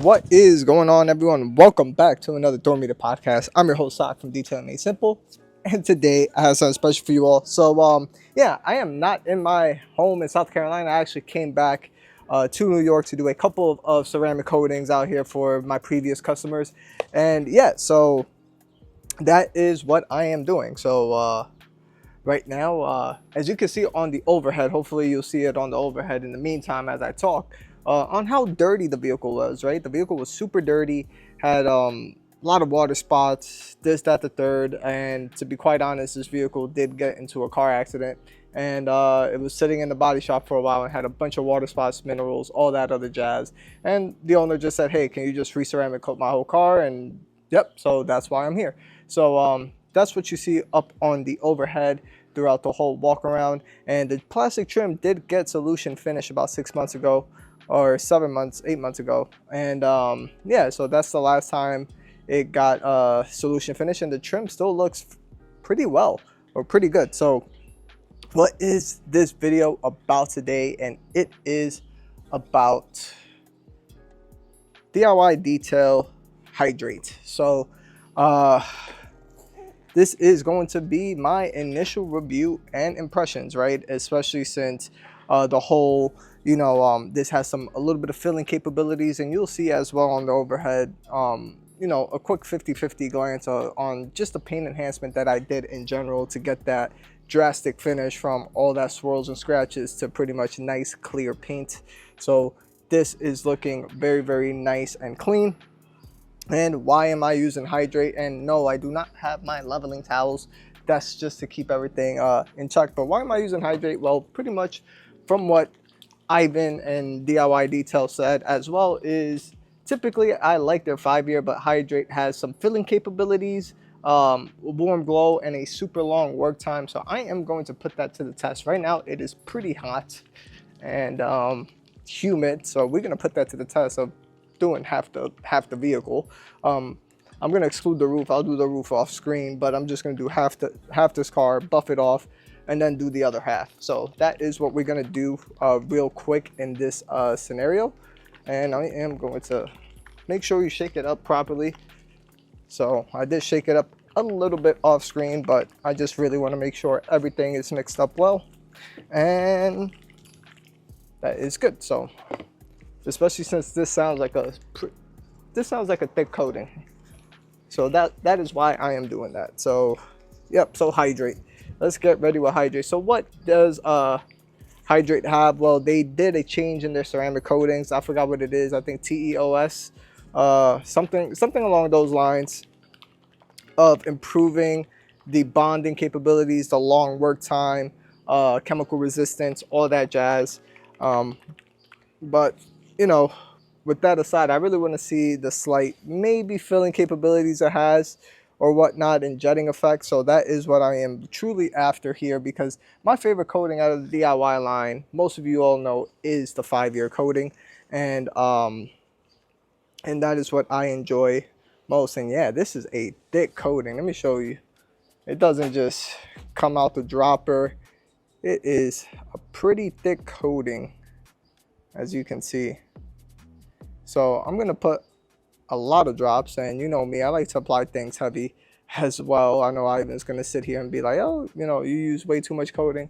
What is going on, everyone? Welcome back to another Door Meter podcast. I'm your host, Sock from Detailing Made Simple, and today I have something special for you all. So, I am not in my home in South Carolina. I actually came back to New York to do a couple of ceramic coatings out here for my previous customers, and so that is what I am doing. Right now, as you can see on the overhead, hopefully you'll see it on the overhead in the meantime as I talk, on how dirty the vehicle was, right? The vehicle was super dirty, had a lot of water spots, this, that, the third, and to be quite honest, this vehicle did get into a car accident, and it was sitting in the body shop for a while and had a bunch of water spots, minerals, all that other jazz, and the owner just said, hey, can you just re-ceramic coat my whole car? And yep, so that's why I'm here. That's what you see up on the overhead throughout the whole walk around, and the plastic trim did get solution finish about 6 months ago, or 8 months ago, and so that's the last time it got solution finish, and the trim still looks pretty well, or pretty good. So what is this video about today? And it is about DIY detail Hydr8. This is going to be my initial review and impressions, right? Especially since the whole, this has a little bit of filling capabilities, and you'll see as well on the overhead, a quick 50-50 glance on just the paint enhancement that I did in general to get that drastic finish from all that swirls and scratches to pretty much nice clear paint. So this is looking very, very nice and clean. And why am I using Hydr8? And no, I do not have my leveling towels. That's just to keep everything in check. But why am I using Hydr8? Well, pretty much from what Ivan and DIY Detail said as well, is typically I like their 5-year, but Hydr8 has some filling capabilities, warm glow, and a super long work time. So I am going to put that to the test. Right now it is pretty hot and humid, so we're going to put that to the test of doing half the vehicle. I'm gonna exclude the roof. I'll do the roof off screen, but I'm just gonna do half this car, buff it off, and then do the other half. So that is what we're gonna do real quick in this scenario. And I am going to make sure you shake it up properly. So I did shake it up a little bit off screen, but I just really want to make sure everything is mixed up well, and that is good. So especially since this sounds like a thick coating, so that is why I am doing that. So yep, so Hydr8, let's get ready with Hydr8. So what does Hydr8 have? Well, they did a change in their ceramic coatings. I forgot what it is. I think TEOS, something along those lines, of improving the bonding capabilities, the long work time, chemical resistance, all that jazz. But with that aside, I really want to see the slight maybe filling capabilities it has or whatnot, and jetting effect. So that is what I am truly after here, because my favorite coating out of the DIY line, most of you all know, is the 5-year coating, and that is what I enjoy most. And yeah, this is a thick coating. Let me show you. It doesn't just come out the dropper. It is a pretty thick coating, as you can see. So I'm gonna put a lot of drops, and you know me, I like to apply things heavy as well. I know Ivan's gonna sit here and be like, oh, you use way too much coating.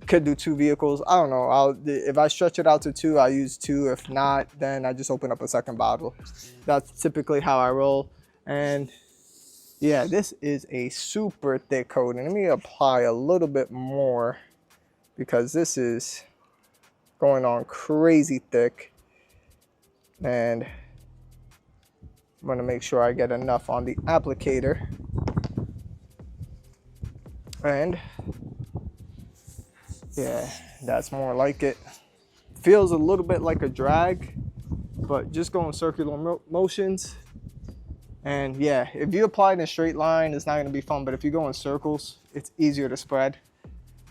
Could do 2 vehicles. I don't know. If I stretch it out to 2, I use 2. If not, then I just open up a second bottle. That's typically how I roll. And yeah, this is a super thick coating. Let me apply a little bit more, because this is going on crazy thick, and I'm going to make sure I get enough on the applicator. And yeah, that's more like it. Feels a little bit like a drag, but just going circular motions. And yeah, if you apply it in a straight line, it's not going to be fun, but if you go in circles, it's easier to spread.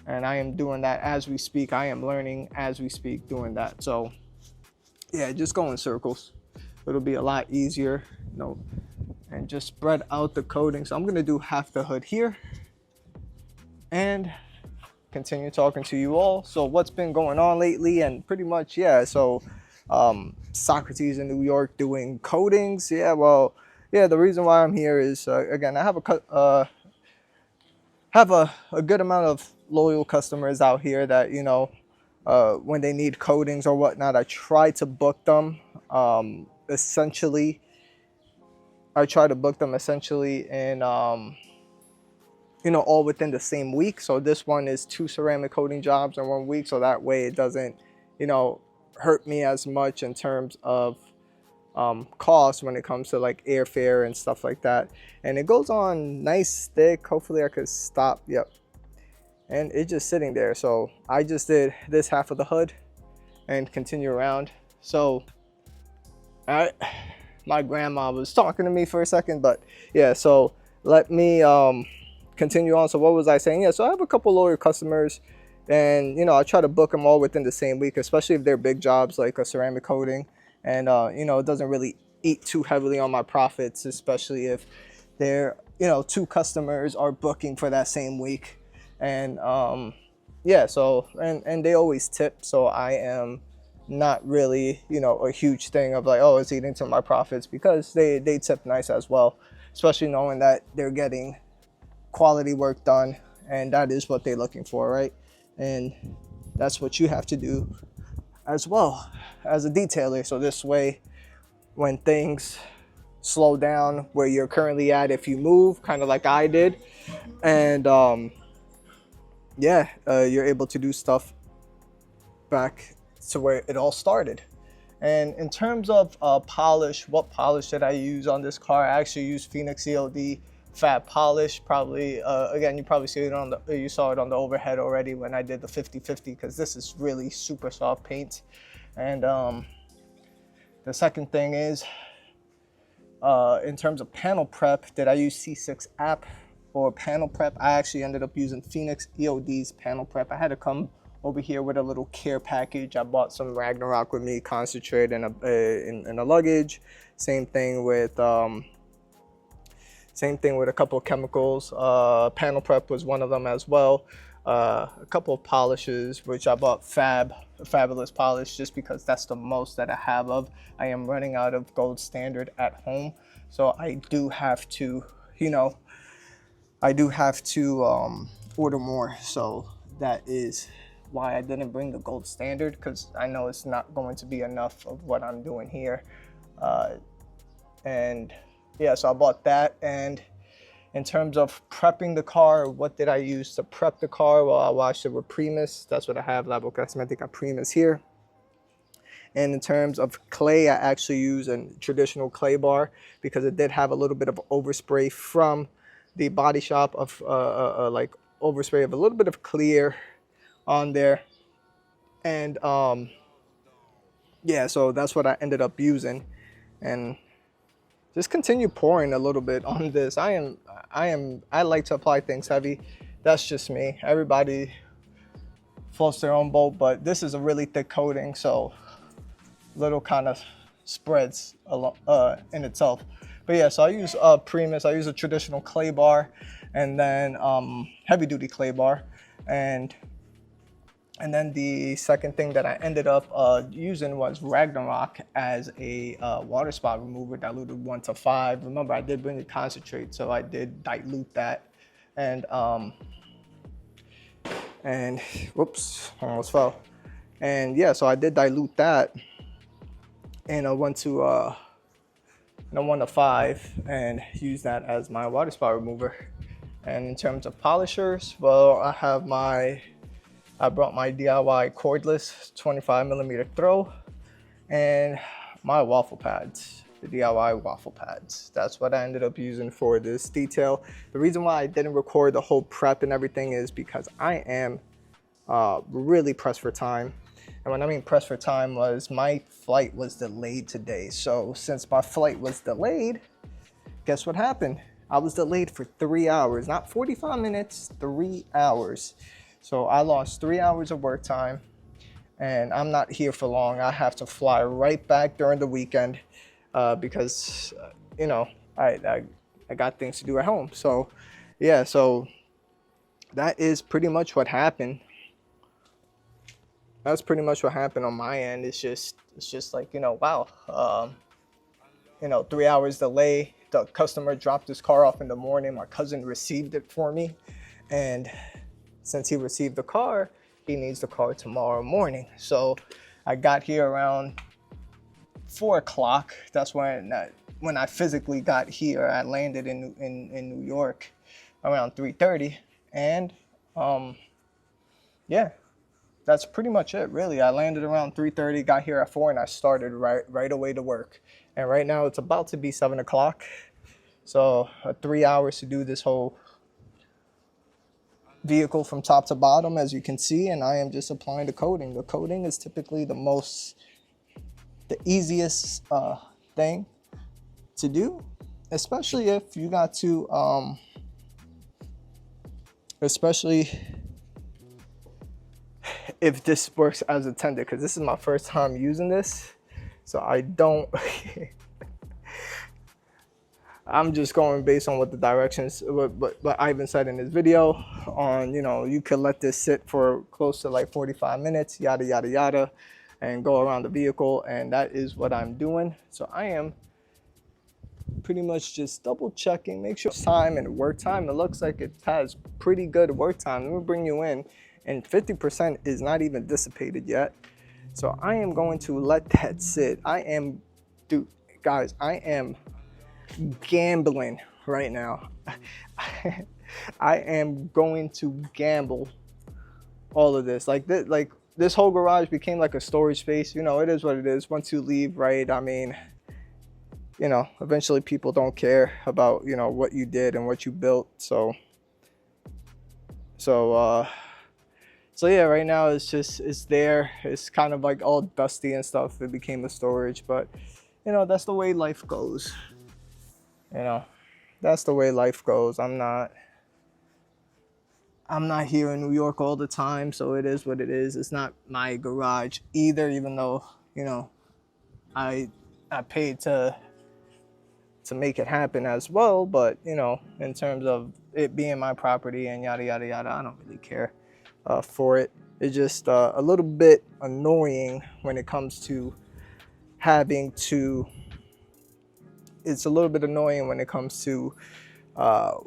And I am doing that as we speak. I am learning as we speak doing that. So yeah, just go in circles. It'll be a lot easier, and just spread out the coating. So I'm gonna do half the hood here and continue talking to you all. So what's been going on lately? And pretty much, yeah, so Socrates in New York doing coatings. Yeah, well, yeah, the reason why I'm here is, again, I have a good amount of loyal customers out here that, when they need coatings or whatnot, I try to book them. Essentially, I try to book them essentially in, all within the same week. So this one is 2 ceramic coating jobs in 1 week. So that way it doesn't, hurt me as much in terms of cost when it comes to like airfare and stuff like that. And it goes on nice thick. Hopefully I could stop. Yep. And it's just sitting there. So I just did this half of the hood and continue around. So, all right, my grandma was talking to me for a second, but yeah, so let me continue on. So what was I saying? Yeah, so I have a couple loyal customers, and I try to book them all within the same week, especially if they're big jobs like a ceramic coating, and it doesn't really eat too heavily on my profits, especially if they're 2 customers are booking for that same week. And yeah, so and they always tip, so I am not really a huge thing of like, oh, it's eating to my profits, because they tip nice as well, especially knowing that they're getting quality work done, and that is what they're looking for, right? And that's what you have to do as well as a detailer. So this way, when things slow down where you're currently at, if you move kind of like I did, and yeah, you're able to do stuff back to where it all started. And in terms of polish, what polish did I use on this car? I actually used Phoenix ELD fat polish. Probably again, you probably see it on the, you saw it on the overhead already when I did the 50/50, because this is really super soft paint. And the second thing is, in terms of panel prep, did I use C6 app or panel prep? I actually ended up using Phoenix EOD's panel prep. I had to come over here with a little care package. I bought some Ragnarok with me concentrate in a luggage. Same thing with a couple of chemicals. Panel prep was one of them as well. A couple of polishes, which I bought Fabulous polish, just because that's the most that I have of. I am running out of gold standard at home, so I do have to, order more. So that is why I didn't bring the gold standard, because I know it's not going to be enough of what I'm doing here. And yeah, so I bought that. And in terms of prepping the car, what did I use to prep the car? Well, I washed it with Primus. That's what I have, Labo Cosmetica Primus here. And in terms of clay, I actually use a traditional clay bar, because it did have a little bit of overspray from the body shop of like overspray of a little bit of clear on there. And yeah, so that's what I ended up using. And just continue pouring a little bit on this. I like to apply things heavy. That's just me. Everybody floats their own boat, but this is a really thick coating, so little kind of spreads in itself. But yeah, so I use Primus. I use a traditional clay bar, and then heavy duty clay bar. And then the second thing that I ended up using was Ragnarok as a water spot remover, diluted 1:5. Remember, I did bring the concentrate, so I did dilute that. And whoops, almost fell. And yeah, so I did dilute that, and I went to 1:5 and use that as my water spot remover. And in terms of polishers, well, I brought my DIY cordless 25mm throw and my waffle pads, the DIY waffle pads. That's what I ended up using for this detail. The reason why I didn't record the whole prep and everything is because I am really pressed for time. And when I mean pressed for time, was my flight was delayed today. So since my flight was delayed, guess what happened? I was delayed for 3 hours, not 45 minutes, 3 hours. So I lost 3 hours of work time, and I'm not here for long. I have to fly right back during the weekend because, I got things to do at home. So yeah, so that is pretty much what happened. That's pretty much what happened on my end. It's just, it's just like, you know, wow, you know, 3 hours delay. The customer dropped his car off in the morning. My cousin received it for me. And since he received the car, he needs the car tomorrow morning. So I got here around 4 o'clock. That's when I physically got here. I landed in New York around 3:30. And yeah, that's pretty much it, really. I landed around 3:30, got here at 4, and I started right away to work. And right now it's about to be 7 o'clock. So 3 hours to do this whole vehicle from top to bottom, as you can see, and I am just applying the coating. The coating is typically the easiest thing to do, especially if you got to, especially if this works as intended, because this is my first time using this, so I don't. I'm just going based on what the directions, what Ivan said in his video on, you know, you could let this sit for close to like 45 minutes, yada, yada, yada, and go around the vehicle. And that is what I'm doing. So I am pretty much just double checking, make sure time and work time. It looks like it has pretty good work time. Let me bring you in, and 50% is not even dissipated yet. So I am going to let that sit. Dude, guys, I am gambling right now. I am going to gamble all of this. Like this whole garage became like a storage space. You know, it is what it is. Once you leave, right? I mean, you know, eventually people don't care about, you know, what you did and what you built. So yeah, right now it's there. It's kind of like all dusty and stuff. It became a storage, but you know, that's the way life goes. You know, that's the way life goes. I'm not here in New York all the time, so it is what it is. It's not my garage either, even though, you know, I paid to make it happen as well. But, you know, in terms of it being my property and yada, yada, yada, I don't really care for it. It's just a little bit annoying when it comes to having to, it's a little bit annoying when it comes to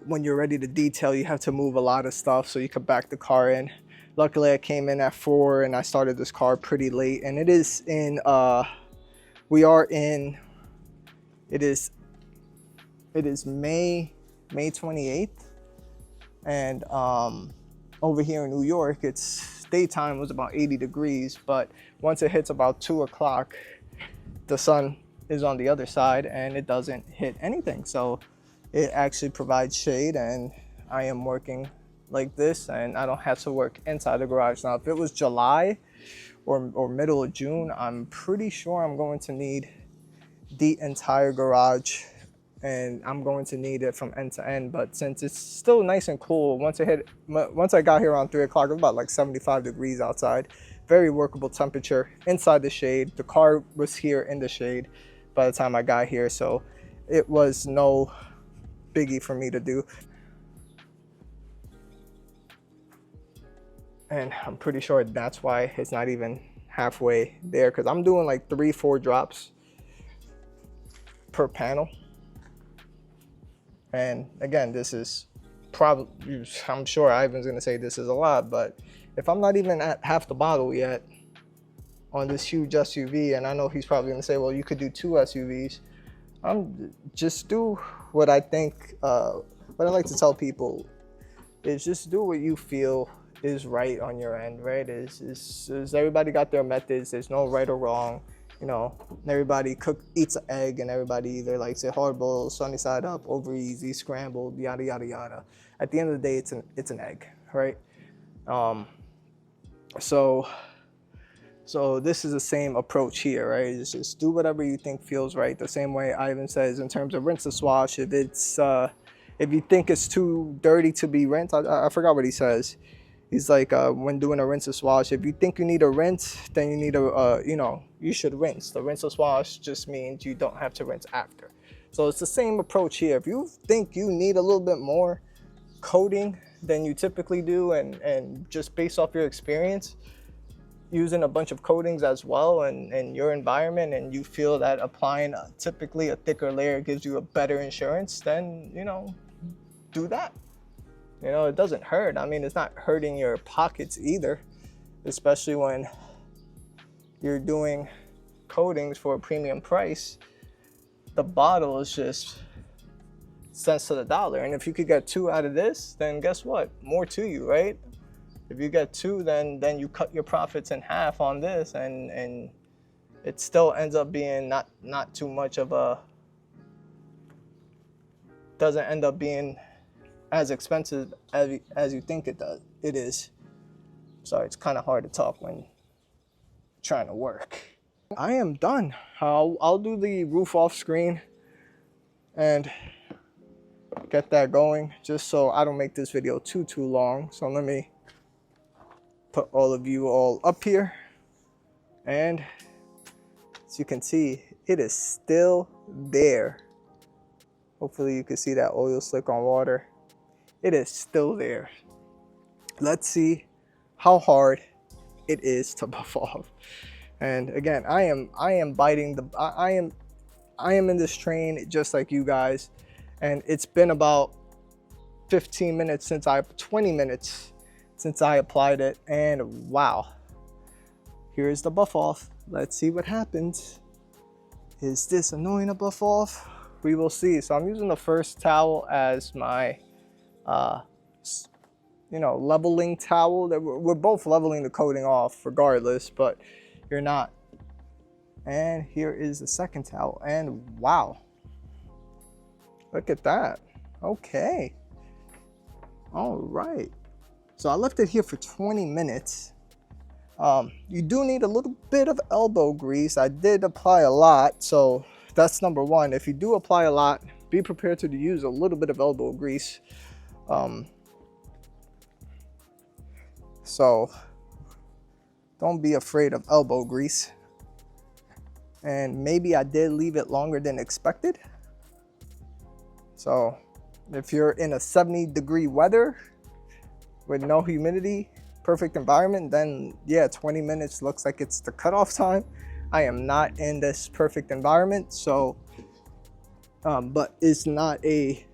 when you're ready to detail, you have to move a lot of stuff so you could back the car in. Luckily I came in at 4 and I started this car pretty late, and it is in it is May 28th, and over here in New York, it's daytime was about 80 degrees, but once it hits about 2 o'clock, the sun is on the other side and it doesn't hit anything. So it actually provides shade, and I am working like this, and I don't have to work inside the garage. Now, if it was July or middle of June, I'm pretty sure I'm going to need the entire garage, and I'm going to need it from end to end. But since it's still nice and cool, once I got here around 3 o'clock, it was about like 75 degrees outside. Very workable temperature inside the shade. The car was here in the shade by the time I got here, so it was no biggie for me to do. And I'm pretty sure that's why it's not even halfway there, because I'm doing like 3-4 drops per panel. And again, this is probably, I'm sure Ivan's gonna say this is a lot, but if I'm not even at half the bottle yet on this huge SUV, and I know he's probably gonna say, well, you could do 2 SUVs. Just do what I think, what I like to tell people is just do what you feel is right on your end, right? Is everybody got their methods. There's no right or wrong. You know, everybody eats an egg, and everybody either likes it hard boiled, sunny side up, over easy, scrambled, yada, yada, yada. At the end of the day, it's an egg, right? So this is the same approach here, right? It's just do whatever you think feels right. The same way Ivan says in terms of rinse and swash. If it's if you think it's too dirty to be rinsed, I forgot what he says. He's like, when doing a rinse and swash, if you think you need a rinse, then you need you know, you should rinse. The rinse and swash just means you don't have to rinse after. So it's the same approach here. If you think you need a little bit more coating than you typically do, and just based off your experience, using a bunch of coatings as well in your environment, and you feel that applying typically a thicker layer gives you a better insurance, then, you know, do that. You know, it doesn't hurt. I mean, it's not hurting your pockets either, especially when you're doing coatings for a premium price. The bottle is just cents to the dollar. And if you could get 2 out of this, then guess what? More to you, right? If you get 2, then you cut your profits in half on this, and it still ends up being not too much of a, doesn't end up being as expensive as you think it is. Sorry, it's kind of hard to talk when trying to work. I am done. I'll do the roof off screen and get that going, just so I don't make this video too long. So let me put all of you all up here, and as you can see, it is still there. Hopefully you can see that oil slick on water. It is still there. Let's see how hard it is to buff off. And again, I am biting the, I am in this train just like you guys, and it's been about 20 minutes since I applied it, and wow, here's the buff off. Let's see what happens. Is this annoying to buff off? We will see. So I'm using the first towel as my you know, leveling towel. We're both leveling the coating off regardless, but you're not. And here is the second towel, and wow, look at that. Okay, all right. So I left it here for 20 minutes. You do need a little bit of elbow grease. I did apply a lot, so that's number one. If you do apply a lot, be prepared to use a little bit of elbow grease. So don't be afraid of elbow grease. And maybe I did leave it longer than expected. So if you're in a 70-degree weather with no humidity, perfect environment, then yeah, 20 minutes looks like it's the cutoff time. I am not in this perfect environment, so but it's not a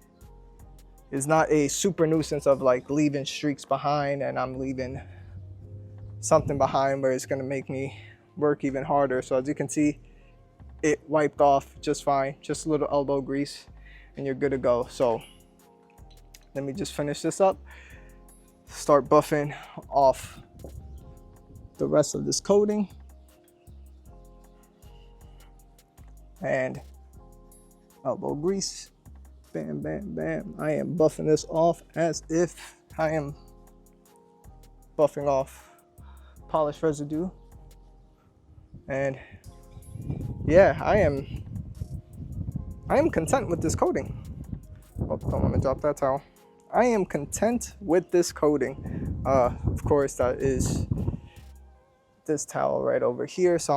super nuisance of like leaving streaks behind, and I'm leaving something behind where it's going to make me work even harder. So as you can see, it wiped off just fine. Just a little elbow grease and you're good to go. So let me just finish this up, start buffing off the rest of this coating, and elbow grease, bam bam bam. I am buffing this off as if I am buffing off polish residue. And yeah, I am content with this coating. Oh, don't want to drop that towel. I am content with this coating. Of course, that is this towel right over here. So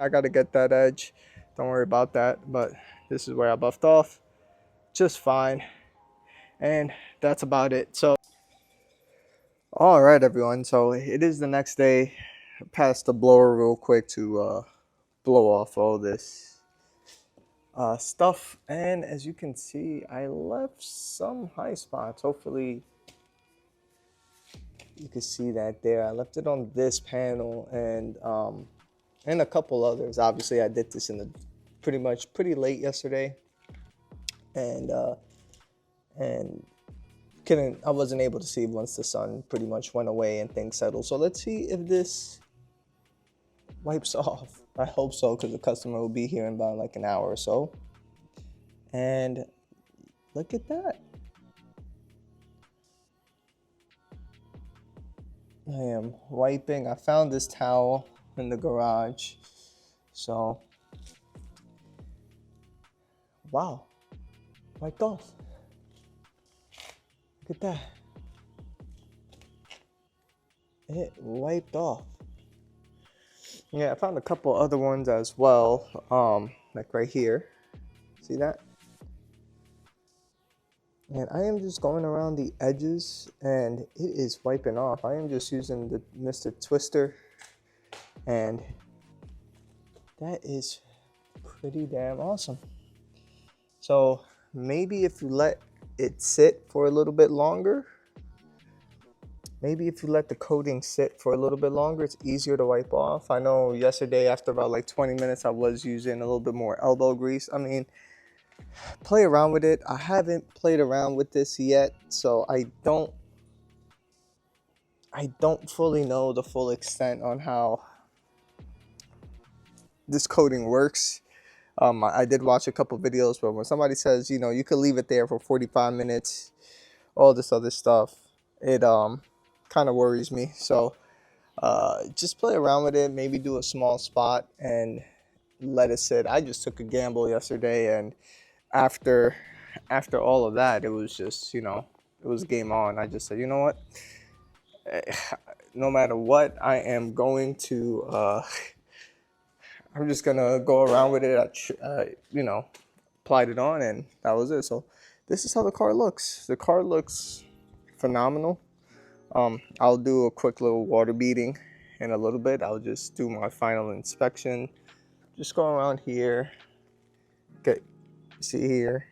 I got to get that edge. Don't worry about that. But this is where I buffed off just fine. And that's about it. So, all right, everyone. So it is the next day. I passed the blower real quick to blow off all this stuff, and as you can see, I left some high spots. Hopefully you can see that there. I left it on this panel and a couple others. Obviously I did this in the pretty late yesterday, and I wasn't able to see once the sun pretty much went away and things settled. So let's see if this wipes off. I hope so, because the customer will be here in about like an hour or so. And look at that. I am wiping. I found this towel in the garage. So, wow, wiped off. Look at that. It wiped off. Yeah, I found a couple other ones as well, like right here. See that? And I am just going around the edges and it is wiping off. I am just using the Mr. Twister And that is pretty damn awesome. So maybe if you let it sit for a little bit longer, maybe if you let the coating sit for a little bit longer, it's easier to wipe off. I know yesterday after about like 20 minutes, I was using a little bit more elbow grease. I mean, play around with it. I haven't played around with this yet, so I don't fully know the full extent on how this coating works. I did watch a couple videos, but when somebody says, you know, you could leave it there for 45 minutes, all this other stuff, it kind of worries me. So just play around with it, maybe do a small spot and let it sit. I just took a gamble yesterday, and after all of that, it was just, you know, it was game on. I just said, you know what, no matter what, I am going to I'm just gonna go around with it. You know, applied it on, and that was it. So this is how the car looks. The car looks phenomenal. I'll do a quick little water beating in a little bit. I'll just do my final inspection. Just go around here. Okay, see here.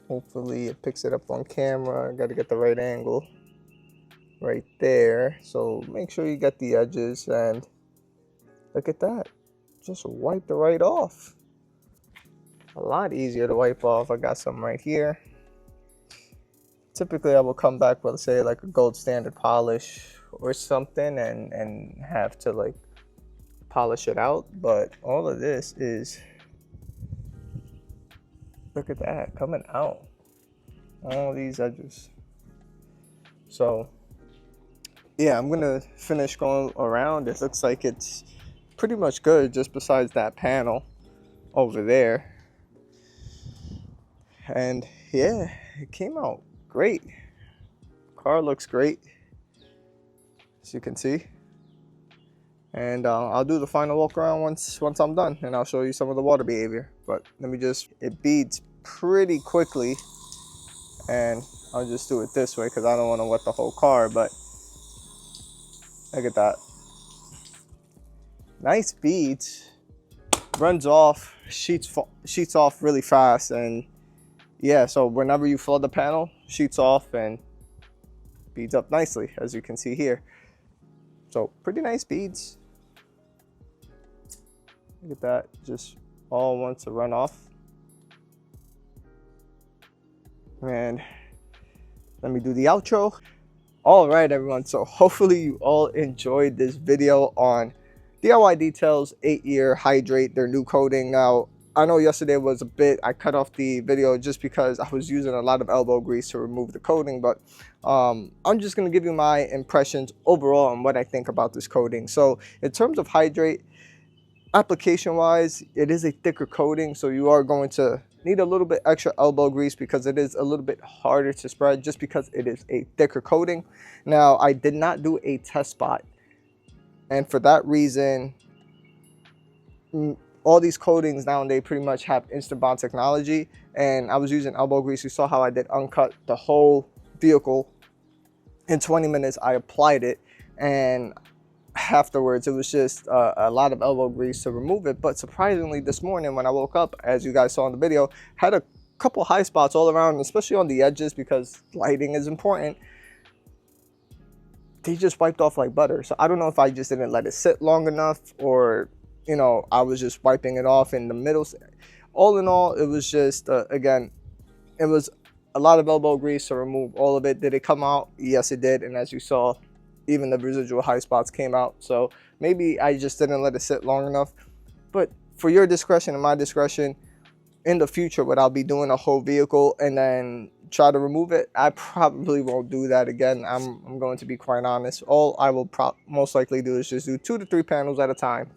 Hopefully it picks it up on camera. Got to get the right angle right there. So make sure you get the edges, and look at that. Just wiped it right off. A lot easier to wipe off. I got some right here. Typically I will come back with, say, like a gold standard polish or something and have to like polish it out, but all of this is, look at that, coming out, all these edges. So yeah, I'm gonna finish going around. It looks like it's pretty much good, just besides that panel over there. And yeah, it came out great. Car looks great, as you can see. And I'll do the final walk around once I'm done, and I'll show you some of the water behavior. But let me just, it beads pretty quickly, and I'll just do it this way because I don't want to wet the whole car. But look at that, nice beads, runs off, sheets off really fast. And yeah, so whenever you flood the panel, sheets off and beads up nicely, as you can see here. So pretty nice beads. Look at that, just all wants to run off. And let me do the outro. All right, everyone, so hopefully you all enjoyed this video on DIY Details 8-year Hydr8, their new coating. Now, I know yesterday was a bit, I cut off the video just because I was using a lot of elbow grease to remove the coating, but I'm just going to give you my impressions overall on what I think about this coating. So in terms of Hydr8, application wise, it is a thicker coating, so you are going to need a little bit extra elbow grease because it is a little bit harder to spread just because it is a thicker coating. Now, I did not do a test spot, and for that reason, all these coatings nowadays pretty much have instant bond technology, and I was using elbow grease. You saw how I did uncut the whole vehicle in 20 minutes. I applied it, and afterwards it was just a lot of elbow grease to remove it. But surprisingly, this morning when I woke up, as you guys saw in the video, had a couple high spots all around, especially on the edges because lighting is important. They just wiped off like butter. So I don't know if I just didn't let it sit long enough, or you know, I was just wiping it off in the middle. All in all, it was just again, it was a lot of elbow grease to remove all of it. Did it come out? Yes, it did. And as you saw, even the residual high spots came out. So maybe I just didn't let it sit long enough. But for your discretion and my discretion, in the future, what I'll be doing a whole vehicle and then try to remove it, I probably won't do that again. I'm going to be quite honest. All I will most likely do is just do 2 to 3 panels at a time,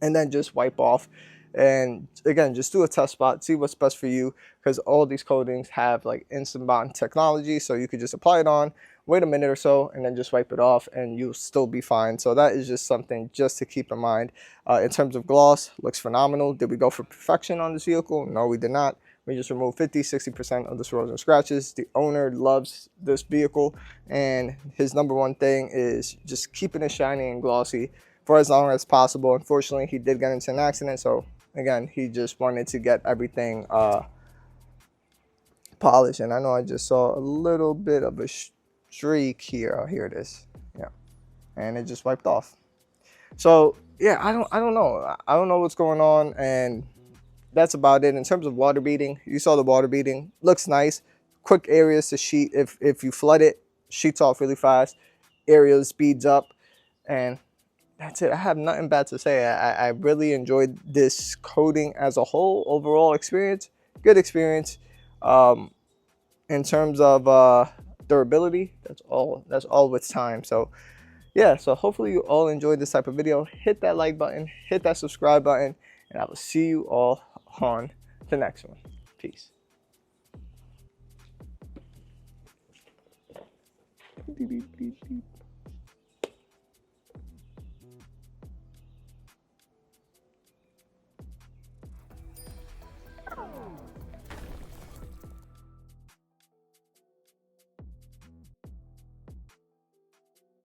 and then just wipe off. And again, just do a test spot, see what's best for you, because all these coatings have like instant bond technology, so you could just apply it on, wait a minute or so, and then just wipe it off and you'll still be fine. So that is just something just to keep in mind. In terms of gloss, looks phenomenal. Did we go for perfection on this vehicle? No, we did not. We just removed 50-60% of the swirls and scratches. The owner loves this vehicle, and his number one thing is just keeping it shiny and glossy for as long as possible. Unfortunately, he did get into an accident, so again, he just wanted to get everything polished. And I know I just saw a little bit of a streak here. Oh, here it is. Yeah, and it just wiped off. So yeah, I don't know what's going on, and that's about it. In terms of water beading, you saw the water beading. Looks nice. Quick areas to sheet. If you flood it, sheets off really fast. Areas speeds up, and that's it. I have nothing bad to say. I really enjoyed this coating as a whole. Overall experience, good experience. In terms of durability, that's all with time. So yeah, so hopefully you all enjoyed this type of video. Hit that like button, hit that subscribe button, and I will see you all on the next one. Peace. Beep, beep, beep, beep.